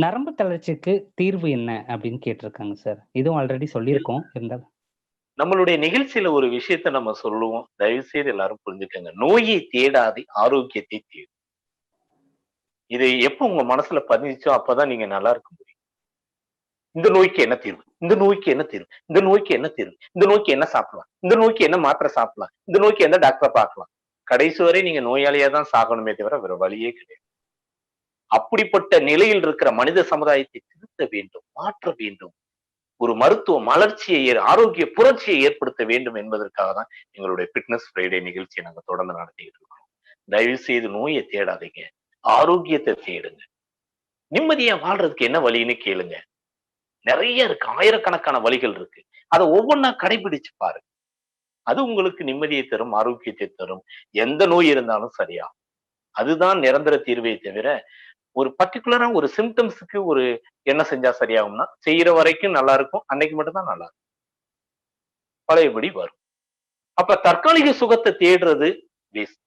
நரம்பு தளர்ச்சிக்கு தீர்வு என்ன அப்படின்னு கேட்டிருக்காங்க சார். இதுவும் ஆல்ரெடி சொல்லியிருக்கோம். இருந்தாலும் நம்மளுடைய நிகழ்ச்சியில ஒரு விஷயத்த நம்ம சொல்லுவோம். தயவு செய்து எல்லாரும் புரிஞ்சுக்கங்க. நோயை தேடாதே, ஆரோக்கியத்தை தேடு. இது எப்ப உங்க மனசுல பதிஞ்சுச்சோ அப்பதான் நீங்க நல்லா இருக்க முடியும். இந்த நோய்க்கு என்ன தீர்வு? இந்த நோய்க்கு என்ன தீர்வு? இந்த நோய்க்கு என்ன தீர்வு? இந்த நோய்க்கு என்ன சாப்பிடலாம்? இந்த நோய்க்கு என்ன மாத்திரை சாப்பிடலாம்? இந்த நோய்க்கு எந்த டாக்டரை பார்க்கலாம்? கடைசி வரை நீங்க நோயாளியா தான் சாகணுமே தவிர வேற வழியே கிடையாது. அப்படிப்பட்ட நிலையில் இருக்கிற மனித சமுதாயத்தை திருத்த வேண்டும், மாற்ற வேண்டும். ஒரு மருத்துவ மலர்ச்சியை, ஆரோக்கிய புரட்சியை ஏற்படுத்த வேண்டும் என்பதற்காக தான் எங்களுடைய ஃபிட்னஸ் ஃப்ரைடே நிகழ்ச்சியை நாங்க தொடர்ந்து நடத்திட்டு இருக்கோம். தயவு செய்து நோயை தேடாதீங்க, ஆரோக்கியத்தை தேடுங்க. நிம்மதியா வாழ்றதுக்கு என்ன வழின்னு கேளுங்க. நிறைய இருக்கு, ஆயிரக்கணக்கான வழிகள் இருக்கு. அதை ஒவ்வொன்னா கடைபிடிச்சு பாருங்க. அது உங்களுக்கு நிம்மதியை தரும், ஆரோக்கியத்தை தரும். எந்த நோய் இருந்தாலும் சரியா. அதுதான் நிரந்தர தீர்வை தவிர ஒரு பர்டிகுலரா ஒரு சிம்டம்ஸுக்கு ஒரு என்ன செஞ்சா சரியாகும்னா செய்யற வரைக்கும் நல்லா இருக்கும், அன்னைக்கு மட்டும் தான் நல்லா இருக்கும், பழையபடி வரும். அப்ப தற்காலிக சுகத்தை தேடுறது வேஸ்ட்.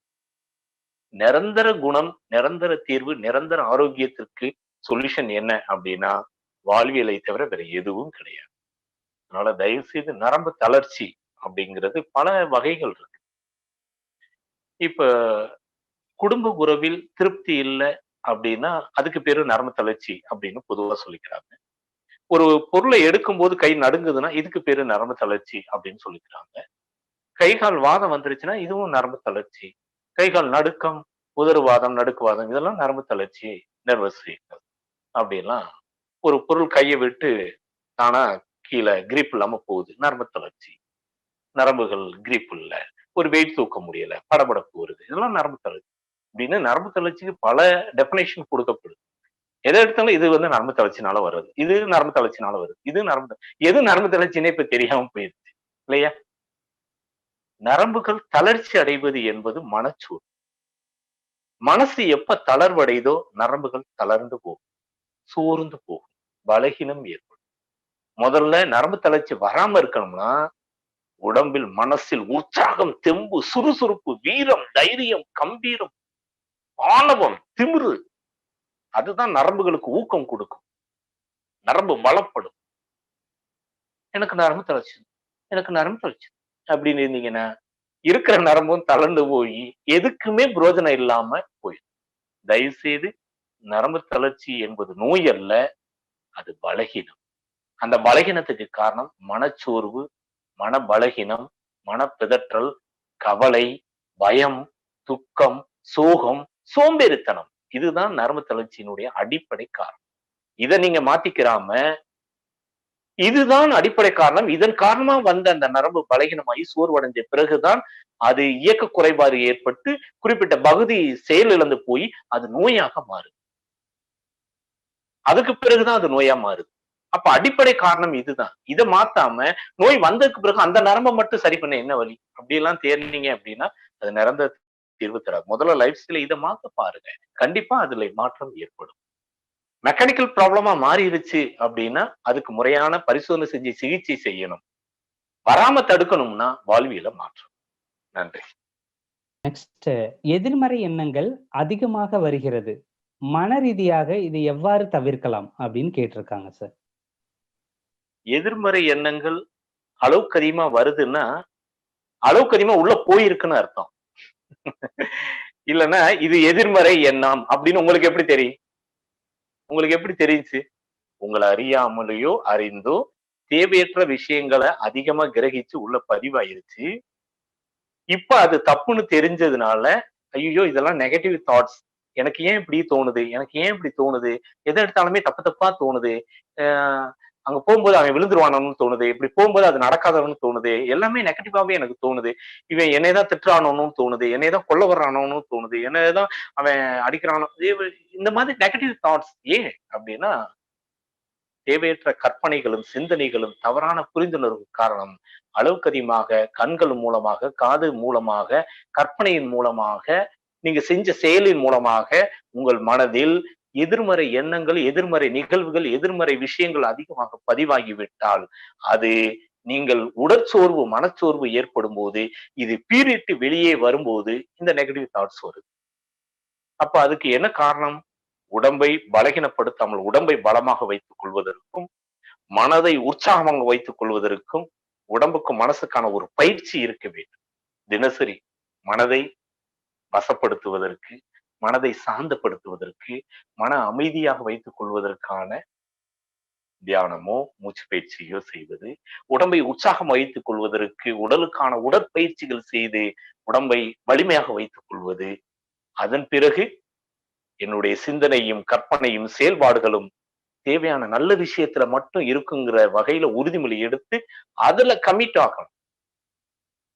நிரந்தர குணம், நிரந்தர தீர்வு, நிரந்தர ஆரோக்கியத்திற்கு சொல்யூஷன் என்ன அப்படின்னா வாழ்வியலை தவிர வேற எதுவும் கிடையாது. அதனால தயவு செய்து நரம்பு தளர்ச்சி அப்படிங்கிறது பல வகைகள் இருக்கு. இப்ப குடும்ப உறவில் திருப்தி இல்லை அப்படின்னா அதுக்கு பேரு நரம்பு தளர்ச்சி அப்படின்னு பொதுவா சொல்லிக்கிறாங்க. ஒரு பொருளை எடுக்கும் போது கை நடுங்குதுன்னா இதுக்கு பேரு நரம்பு தளர்ச்சி அப்படின்னு சொல்லிக்கிறாங்க. கை கால் வாதம் வந்துருச்சுன்னா இதுவும் நரம்பு தளர்ச்சி. கை கால் நடுக்கம், உதறுவாதம், நடுக்குவாதம் இதெல்லாம் நரம்பு தளர்ச்சி, நர்வஸ் வீக்கல் அப்படிலாம். ஒரு பொருள் கையை விட்டு தானா கீழே கிரிப் இல்லாம போகுது, நரம்பு தளர்ச்சி. நரம்புகள் கிரிப் இல்ல, ஒரு வெயிட் தூக்க முடியல, படபடப்பு வருது, இதெல்லாம் நரம்பு தளர்ச்சி. அப்படின்னு நரம்பு தளர்ச்சிக்கு பல டெபினேஷன் கொடுக்கப்படுது. எதை எடுத்தாலும் இது நரம்பு தளர்ச்சினால வருது, இது நரம்பு தளர்ச்சினால வருது, இது எது நரம்பு தளர்ச்சின்னே இப்ப தெரியாம போயிருச்சு இல்லையா? நரம்புகள் தளர்ச்சி அடைவது என்பது மனச்சோர்வு. மனசு எப்ப தளர்வடைதோ நரம்புகள் தளர்ந்து போகும், சோர்ந்து போகும், பலகீனம் ஏற்படும். முதல்ல நரம்பு தளர்ச்சி வராம இருக்கணும்னா உடம்பில், மனசில் உற்சாகம், தெம்பு, சுறுசுறுப்பு, வீரம், தைரியம், கம்பீரம், ஆணவம், திமிரு, அதுதான் நரம்புகளுக்கு ஊக்கம் கொடுக்கும். நரம்பு பலப்படும். எனக்கு நரம்பு தளர்ச்சி, எனக்கு நரம்பு தளர்ச்சி அப்படின்னு இருந்தீங்கன்னா இருக்கிற நரம்பும் தளர்ந்து போய் எதுக்குமே பிரயோஜனம் இல்லாம போயிடும். தயவு செய்து நரம்பு தளர்ச்சி என்பது நோய் அல்ல, அது பலகீனம். அந்த பலகீனத்துக்கு காரணம் மனச்சோர்வு, மன பலகீனம், மனப்பிதற்றல், கவலை, பயம், துக்கம், சோகம், சோம்பேறித்தனம். இதுதான் நரம்பு தளர்ச்சியினுடைய அடிப்படை காரணம். இதை நீங்க மாத்திக்கிறாம இதுதான் அடிப்படை காரணம், இதன் காரணமா வந்த அந்த நரம்பு பலகீனமாகி சோர்வடைஞ்ச பிறகுதான் அது இயக்க குறைபாடு ஏற்பட்டு குறிப்பிட்ட பகுதி செயல் இழந்து போய் அது நோயாக மாறுது. அதுக்கு பிறகுதான் அது நோயா மாறுது. அப்ப அடிப்படை காரணம் இதுதான். இதை மாத்தாம நோய் வந்ததுக்கு பிறகு அந்த நரம்பை மட்டும் சரி பண்ண என்ன வழி அப்படி எல்லாம் தேர்ந்தீங்க அப்படின்னா அது நிரந்தர தீர்வு தராது. முதல்ல லைஃப் ஸ்டைல இதை மாத்த பாருங்க, கண்டிப்பா அதுல மாற்றம் ஏற்படும். மெக்கானிக்கல் ப்ராப்ளமா மாறிடுச்சு அப்படின்னா அதுக்கு முறையான பரிசோதனை செஞ்சு சிகிச்சை செய்யணும். வராம தடுக்கணும்னா வாழ்வியல மாற்றம். நன்றி. நெக்ஸ்ட், எதிர்மறை எண்ணங்கள் அதிகமாக வருகிறது, மன ரீதியாக இது எவ்வாறு தவிர்க்கலாம் அப்படின்னு கேட்டிருக்காங்க சார். எதிர்மறை எண்ணங்கள் அளவுக்கு அதிகமா வருதுன்னா அளவுக்கு அதிகமா உள்ள போயிருக்குன்னு அர்த்தம். இல்லைன்னா இது எதிர்மறை எண்ணம் அப்படின்னு உங்களுக்கு எப்படி தெரியும்? உங்களுக்கு எப்படி தெரியுச்சு? உங்களை அறியாமலையோ அறிந்தோ தேவையற்ற விஷயங்களை அதிகமா கிரகிச்சு உள்ள பதிவாயிருச்சு. இப்ப அது தப்புன்னு தெரிஞ்சதுனால ஐயோ இதெல்லாம் நெகட்டிவ் தாட்ஸ், எனக்கு ஏன் இப்படி தோணுது, எனக்கு ஏன் இப்படி தோணுது, எதை எடுத்தாலுமே தப்பு தப்பா தோணுது, அங்க போகும்போது அவன் விழுந்துருவானு தோணுது, இப்படி போகும்போது அது நடக்காதவன்னு தோணுது, எல்லாமே நெகட்டிவாவே எனக்கு தோணுது, இவன் என்னையதான் திட்டுறானோன்னு தோணுது, என்னையதான் கொல்ல வர்றானோன்னு தோணுது, என்னதான் அவன் அடிக்கிறானோ, இந்த மாதிரி நெகட்டிவ் தாட்ஸ் ஏன் அப்படின்னா தேவையற்ற கற்பனைகளும் சிந்தனைகளும் தவறான புரிந்துணர்வு காரணம். அளவுக்கு அதிகமாக கண்கள் மூலமாக, காது மூலமாக, கற்பனையின் மூலமாக, நீங்க செஞ்ச செயலின் மூலமாக உங்கள் மனதில் எதிர்மறை எண்ணங்கள், எதிர்மறை நிகழ்வுகள், எதிர்மறை விஷயங்கள் அதிகமாக பதிவாகிவிட்டால் அது நீங்கள் உடற்சோர்வு, மனச்சோர்வு ஏற்படும் போது இது பீறிட்டு வெளியே வரும்போது இந்த நெகட்டிவ் தாட்ஸ் வருது. அப்ப அதுக்கு என்ன காரணம்? உடம்பை பலகீனப்படுத்தாமல் உடம்பை பலமாக வைத்துக் கொள்வதற்கும், மனதை உற்சாகமாக வைத்துக் கொள்வதற்கும் உடம்புக்கும் மனசுக்கான ஒரு பயிற்சி இருக்க வேண்டும். தினசரி மனதை வசப்படுத்துவதற்கு, மனதை சாந்தப்படுத்துவதற்கு, மன அமைதியாக வைத்துக் கொள்வதற்கான தியானமோ மூச்சு பயிற்சியோ செய்வது, உடம்பை உற்சாகம் வைத்துக் கொள்வதற்கு உடலுக்கான உடற்பயிற்சிகள் செய்து உடம்பை வலிமையாக வைத்துக் கொள்வது. அதன் பிறகு என்னுடைய சிந்தனையும் கற்பனையும் செயல்பாடுகளும் தேவையான நல்ல விஷயத்துல மட்டும் இருக்குங்கிற வகையில உறுதிமொழி எடுத்து அதுல கமிட் ஆகணும்.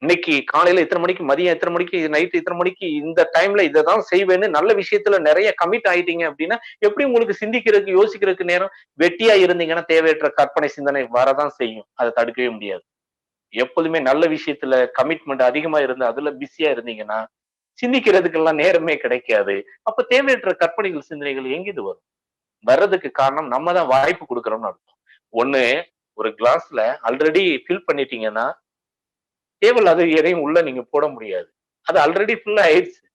இன்னைக்கு காலையில இத்தனை மணிக்கு, மதியம் எத்தனை மணிக்கு, நைட் இத்தனை மணிக்கு, இந்த டைம்ல இதைதான் செய்வேன்னு நல்ல விஷயத்துல நிறைய கமிட் ஆயிட்டீங்க அப்படின்னா எப்படி உங்களுக்கு சிந்திக்கிறதுக்கு யோசிக்கிறதுக்கு நேரம்? வெட்டியா இருந்தீங்கன்னா தேவையற்ற கற்பனை சிந்தனை வரதான் செய்யும். அதை தடுக்கவே முடியாது. எப்போதுமே நல்ல விஷயத்துல கமிட்மெண்ட் அதிகமா இருந்து அதுல பிஸியா இருந்தீங்கன்னா சிந்திக்கிறதுக்கெல்லாம் நேரமே கிடைக்காது. அப்ப தேவையற்ற கற்பனைகள் சிந்தனைகள் எங்கிது வரும்? வர்றதுக்கு காரணம் நம்ம தான் வாய்ப்பு கொடுக்குறோம்னு அர்த்தம். ஒண்ணு, ஒரு கிளாஸ்ல ஆல்ரெடி ஃபில் பண்ணிட்டீங்கன்னா தேவையில்லாத எதையும் உள்ள நீங்க போட முடியாது. அது ஆல்ரெடி ஃபுல் ஆயிடுச்சு.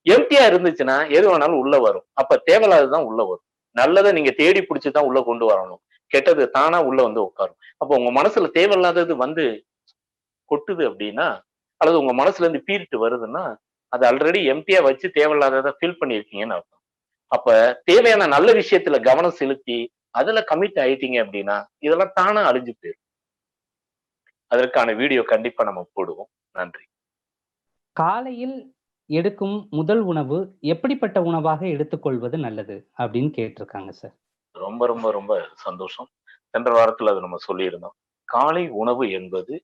எம்டியா இருந்துச்சுன்னா எது வேணாலும் உள்ள வரும். அப்ப தேவையில்லாததான் உள்ள வரும். நல்லதை நீங்க தேடி பிடிச்சுதான் உள்ள கொண்டு வரணும். கெட்டது தானா உள்ள வந்து உட்காரும். அப்ப உங்க மனசுல தேவையில்லாதது வந்து கொட்டுது அப்படின்னா, அல்லது உங்க மனசுல இருந்து பீரிட்டு வருதுன்னா, அது ஆல்ரெடி எம்டியா வச்சு தேவையில்லாததை ஃபில் பண்ணியிருக்கீங்கன்னு அர்த்தம். அப்ப தேவையான நல்ல விஷயத்துல கவனம் செலுத்தி அதுல கமிட் ஆயிட்டீங்க அப்படின்னா இதெல்லாம் தானா அழிஞ்சு போயிடும். அதற்கான வீடியோ கண்டிப்பா நம்ம போடுவோம். நன்றி. காலையில் எடுக்கும் முதல் உணவு எப்படிப்பட்ட உணவாக எடுத்துக்கொள்வது நல்லது அப்படின்னு கேட்டிருக்காங்க சார். ரொம்ப ரொம்ப ரொம்ப சந்தோஷம். சென்ற வாரத்துல அதை நம்ம சொல்லியிருந்தோம். காலை உணவு என்பது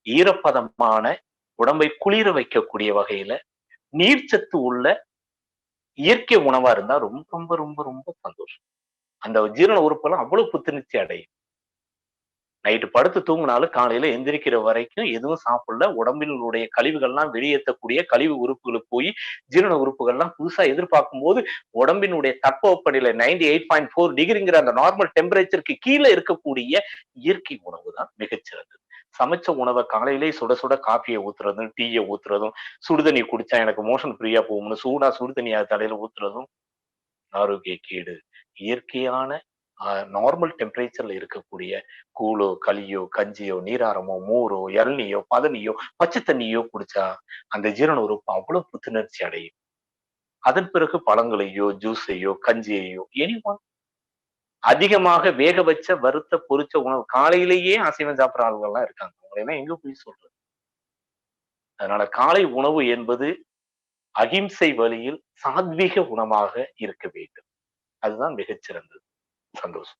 ஈரப்பதமான உடம்பை குளிர வைக்கக்கூடிய வகையில நீர்ச்சத்து உள்ள இயற்கை உணவா இருந்தா ரொம்ப ரொம்ப ரொம்ப ரொம்ப சந்தோஷம். அந்த ஜீரண உறுப்பெல்லாம் அவ்வளவு புத்துணர்ச்சி அடையும். நைட்டு படுத்து தூங்கினாலும் காலையில எந்திரிக்கிற வரைக்கும் எதுவும் சாப்பிடல, உடம்பினுடைய கழிவுகள்லாம் வெளியேற்றக்கூடிய கழிவு உறுப்புகளுக்கு போய் ஜீரண உறுப்புகள்லாம் புதுசா எதிர்பார்க்கும் போது உடம்பினுடைய தட்பவெப்பநிலை 98.4 டிகிரிங்கிற அந்த நார்மல் டெம்பரேச்சருக்கு கீழே இருக்கக்கூடிய இயற்கை உணவு தான் மிகச்சிறந்தது. சமைச்ச உணவை காலையிலே சுட சுட காஃபியை ஊத்துறதும், டீயை ஊத்துறதும், சுடுதண்ணி குடிச்சா எனக்கு மோஷன் ஃப்ரீயா போகும்னு சூடா சுடுதண்ணியா தலையில ஊத்துறதும் ஆரோக்கிய கேடு. இயற்கையான நார்மல் டெம்பரேச்சர்ல இருக்கக்கூடிய கூழோ, களியோ, கஞ்சியோ, நீராரமோ, மோரோ, இளநியோ, பதனியோ, பச்சை தண்ணியோ குடிச்சா அந்த ஜீரண உறுப்பு அவ்வளவு புத்துணர்ச்சி அடையும். அதன் பிறகு பழங்களையோ, ஜூஸையோ, கஞ்சியையோ எனிவன் அதிகமாக வேக வச்ச வறுத்த பொரிச்ச உணவு காலையிலேயே அசைவம் சாப்பிடுற ஆளுங்கள்லாம் இருக்காங்க. அவங்களெல்லாம் எங்க போய் சொல்றது? அதனால காலை உணவு என்பது அகிம்சை வழியில் சாத்வீக உணவாக இருக்க வேண்டும். அதுதான் மிகச்சிறந்தது. சந்தோஷம்.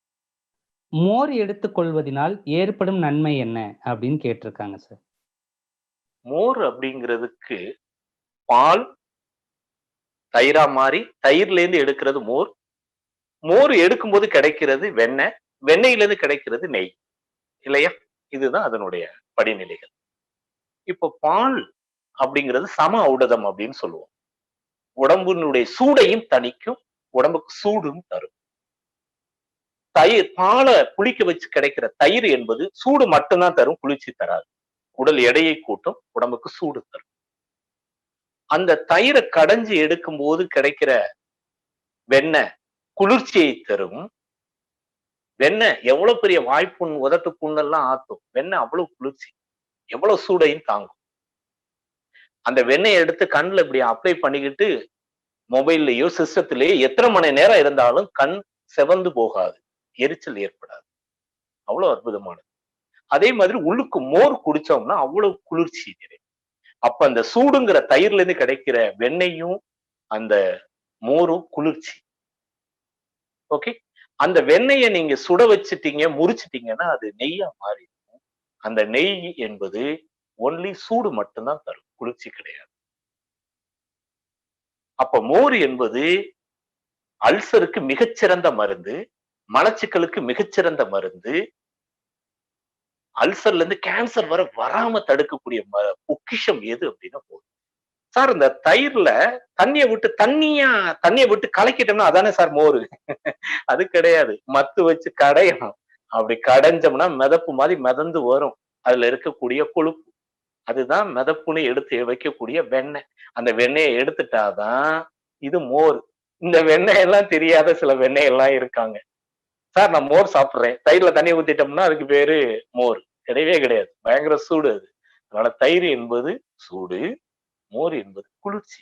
மோர் எடுத்துக்கொள்வதனால் ஏற்படும் நன்மை என்ன அப்படின்னு கேட்டிருக்காங்க சார். மோர் அப்படிங்கிறதுக்கு பால் தயிரா மாறி தயிர்ல இருந்து எடுக்கிறது மோர். மோர் எடுக்கும்போது கிடைக்கிறது வெண்ணெய், வெண்ணெயில இருந்து கிடைக்கிறது நெய் இல்லையா? இதுதான் அதனுடைய படிநிலைகள். இப்போ பால் அப்படிங்கிறது சம ஔடதம் அப்படின்னு சொல்லுவோம். உடம்பினுடைய சூடையும் தணிக்கும், உடம்புக்கு சூடும் தரும். தயிர் பாலை புளிக்க வச்சு கிடைக்கிற தயிர் என்பது சூடு மட்டும்தான் தரும், குளிர்ச்சி தராது. உடல் எடையை கூட்டும், உடம்புக்கு சூடு தரும். அந்த தயிரை கடைஞ்சு எடுக்கும் போது கிடைக்கிற வெண்ணெய் குளிர்ச்சியை தரும். வெண்ணெய் எவ்வளவு பெரிய வாய்ப்புண் உதட்டு புண்ணெல்லாம் ஆத்தும். வெண்ணெய் அவ்வளவு குளிர்ச்சி, எவ்வளவு சூடையும் தாங்கும். அந்த வெண்ணெயை எடுத்து கண்ணுல இப்படி அப்ளை பண்ணிக்கிட்டு மொபைல்லயோ சிஸ்டத்திலேயோ எத்தனை மணி நேரம் இருந்தாலும் கண் செவந்து போகாது, எரிச்சல் ஏற்படாது. அவ்வளவு அற்புதமானது. அதே மாதிரி உள்ளுக்கு மோர் குடிச்சோம்னா அவ்வளவு குளிர்ச்சி நிறையும். அப்ப அந்த சூடுங்கிற தயிர்ல இருந்து கிடைக்கிற வெண்ணெயும் அந்த மோரும் குளிர்ச்சி. ஓகே, அந்த வெண்ணெயை நீங்க சுட வச்சுட்டீங்க, முறிச்சிட்டீங்கன்னா அது நெய்யா மாறி. அந்த நெய் என்பது ஒன்லி சூடு மட்டும்தான் தரும், குளிர்ச்சி கிடையாது. அப்ப மோர் என்பது அல்சருக்கு மிகச்சிறந்த மருந்து, மலச்சிக்கலுக்கு மிகச்சிறந்த மருந்து, அல்சர்ல இருந்து கேன்சர் வர வராம தடுக்கக்கூடிய பொக்கிஷம் எது அப்படின்னா மோர். சார் இந்த தயிர்ல தண்ணியை விட்டு கலக்கிட்டோம்னா அதானே சார் மோரு? அது கிடையாது. மத்து வச்சு கடையணும். அப்படி கடைஞ்சோம்னா மிதப்பு மாதிரி மிதந்து வரும். அதுல இருக்கக்கூடிய கொழுப்பு. அதுதான் மிதப்புன்னு எடுத்து வைக்கக்கூடிய வெண்ணெய். அந்த வெண்ணெயை எடுத்துட்டாதான் இது மோர். இந்த வெண்ணெய் எல்லாம் தெரியாத சில வெண்ணெய் எல்லாம் இருக்காங்க. சார் நான் மோர் சாப்பிடுறேன். தயிர்ல தண்ணி ஊத்திட்டோம்னா அதுக்கு பேரு மோர். கிடையவே கிடையாது. பயங்கர சூடு அது. அதனால தயிர் என்பது சூடு, மோர் என்பது குளிர்ச்சி.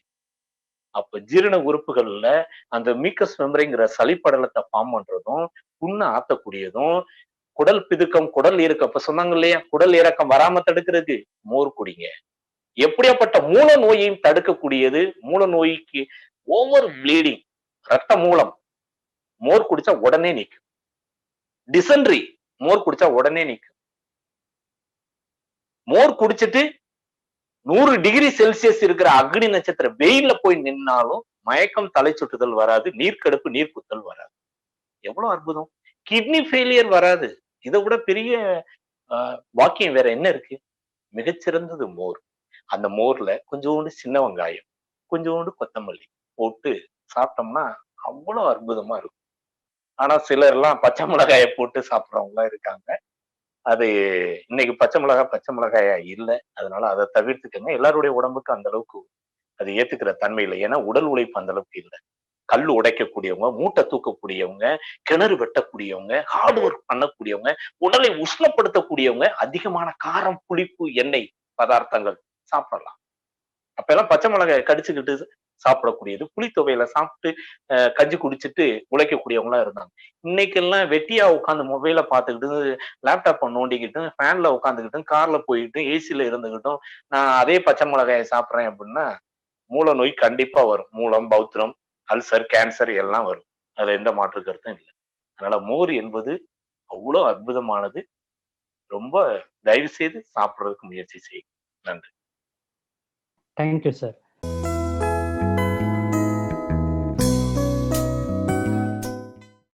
அப்ப ஜீரண உறுப்புகள்ல அந்த மியூக்கஸ் மெம்பரேன்ங்கிற சளிப்படலத்தை ஃபார்ம் பண்றதும், புண்ணை ஆத்தக்கூடியதும், குடல் பிதுக்கம், குடல் இறக்கம் இப்ப சொன்னாங்க இல்லையா, குடல் இறக்கம் வராம தடுக்கிறதுக்கு மோர் குடிங்க. எப்படியாப்பட்ட மூல நோயையும் தடுக்கக்கூடியது, மூல நோய்க்கு ஓவர் ப்ளீடிங், ரத்த மூலம் மோர் குடிச்சா உடனே நிக்கும். டிசென்ட்ரி மோர் குடிச்சா உடனே நிக்கும். மோர் குடிச்சிட்டு 100 டிகிரி செல்சியஸ் இருக்கிற அக்னி நட்சத்திர வெயில்ல போய் நின்னாலும் மயக்கம், தலை சுற்றுதல் வராது, நீர்க்கடுப்பு, நீர் குத்தல் வராது. எவ்வளவு அற்புதம். கிட்னி ஃபெயிலியர் வராது. இதை விட பெரிய வாக்கியம் வேற என்ன இருக்கு? மிகச்சிறந்தது மோர். அந்த மோர்ல கொஞ்சோண்டு சின்ன வெங்காயம், கொஞ்சோண்டு கொத்தமல்லி போட்டு சாப்பிட்டோம்னா அவ்வளவு அற்புதமா இருக்கும். ஆனா சிலர் எல்லாம் பச்சை மிளகாயை போட்டு சாப்பிடுறவங்க இருக்காங்க. அது இன்னைக்கு பச்சை மிளகாயா இல்ல. அதனால அதை தவிர்த்துக்கங்க. எல்லாருடைய உடம்புக்கு அந்த அளவுக்கு அது ஏத்துக்கிற தன்மை இல்லை. ஏன்னா உடல் உழைப்பு அந்த அளவுக்கு இல்லை. கல் உடைக்கக்கூடியவங்க, மூட்டை தூக்கக்கூடியவங்க, கிணறு வெட்டக்கூடியவங்க, ஹார்ட் ஒர்க் பண்ணக்கூடியவங்க, உடலை உஷ்ணப்படுத்தக்கூடியவங்க, அதிகமான காரம், புளிப்பு, எண்ணெய் பதார்த்தங்கள் சாப்பிடலாம். அப்ப எல்லாம் பச்சை மிளகாயை கடிச்சுக்கிட்டு சாப்பிடக்கூடியது, புளித்தொகையில சாப்பிட்டு கஞ்சி குடிச்சிட்டு உழைக்கக்கூடியவங்களா இருந்தாங்க. இன்னைக்கு எல்லாம் வெட்டியா உட்காந்து மொபைல பார்த்துக்கிட்டு, லேப்டாப்பை நோண்டிக்கிட்டு, ஃபேன்ல உட்காந்துக்கிட்டு, கார்ல போயிட்டு, ஏசில இருந்துகிட்டும் நான் அதே பச்சை மிளகாயை சாப்பிடுறேன் அப்படின்னா மூல நோய் கண்டிப்பா வரும். மூலம், பௌத்திரம், அல்சர், கேன்சர் எல்லாம் வரும். அதுல எந்த மாற்று கருத்தும் இல்லை. அதனால மோர் என்பது அவ்வளவு அற்புதமானது. ரொம்ப தயவு செய்து சாப்பிடுறதுக்கு முயற்சி செய்யும். நன்றி. Thank you sir.